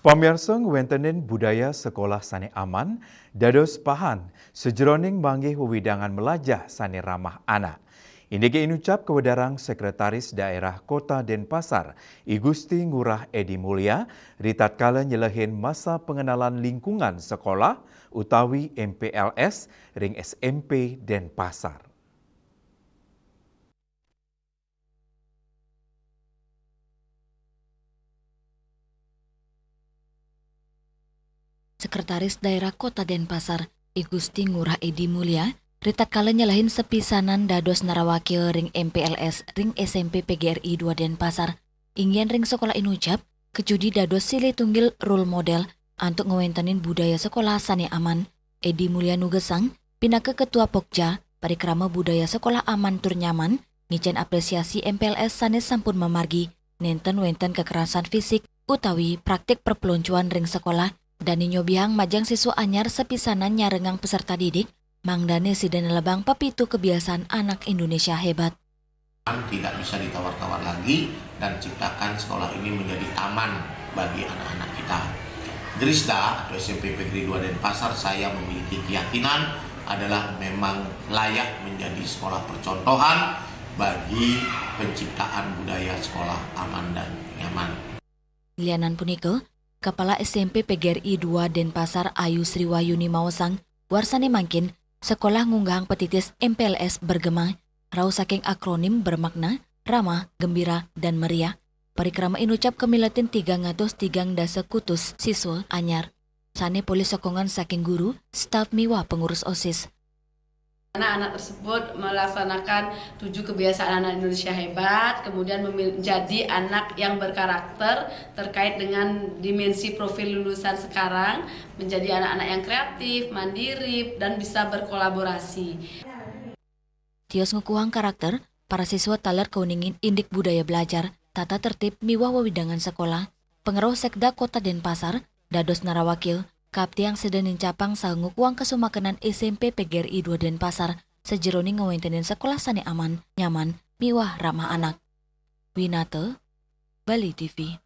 Pamirsa ngwentenen budaya sekolah sane aman, dados pahan, sejeroning manggih wewidangan melajah sane ramah anak. Indike inucap kewedarang Sekretaris Daerah Kota Denpasar, I Gusti Ngurah Edi Mulia, ritatkala nyelehin masa pengenalan lingkungan sekolah utawi MPLS ring SMP Denpasar. Sekretaris Daerah Kota Denpasar, I Gusti Ngurah Edi Mulia, ritatkala nyalahin sepisanan dados narawakil ring MPLS ring SMP PGRI 2 Denpasar. Ingin ring sekolah inucap, kejudi dados silih tunggil role model untuk ngewentenin budaya sekolah sane aman. Edi Mulia nugesang, pinake Ketua Pokja, Parikrama Budaya Sekolah Aman Tur Nyaman, ngicen apresiasi MPLS sane sampun memargi, nenten wenten kekerasan fisik, utawi praktik perpeloncuan ring sekolah, dan nyobihang majang siswa anyar sepisanan nyarengang peserta didik, mangdane sidana lebang pepitu kebiasaan anak Indonesia hebat. Tidak bisa ditawar-tawar lagi dan ciptakan sekolah ini menjadi aman bagi anak-anak kita. Grisda atau SMP PGRI 2 Denpasar, saya memiliki keyakinan adalah memang layak menjadi sekolah percontohan bagi penciptaan budaya sekolah aman dan nyaman. Lianan punike, Kepala SMP PGRI 2 Denpasar Ayu Sriwayuni Mawasang, warsane mangkin sekolah ngunggahang petitis MPLS bergema, rau saking akronim bermakna ramah, gembira, dan meriah. Parikrama inucap kemilatin 303 dasa kutus siswa anyar. Sane polis sokongan saking guru, staf miwa pengurus OSIS. Anak-anak tersebut melaksanakan 7 kebiasaan anak Indonesia hebat, kemudian menjadi anak yang berkarakter terkait dengan dimensi profil lulusan sekarang, menjadi anak-anak yang kreatif, mandiri, dan bisa berkolaborasi. Tios ngukuhang karakter, para siswa taler keuningin indik budaya belajar, tata tertib miwah wewidangan sekolah, pengeroh Sekda Kota Denpasar, dados narawakil, Kaptiang sedanin capang ngukuang kesumakenan SMP PGRI 2 Denpasar, sejeroni ngewentenin sekolah sane aman, nyaman, miwah ramah anak. Winate, Bali TV.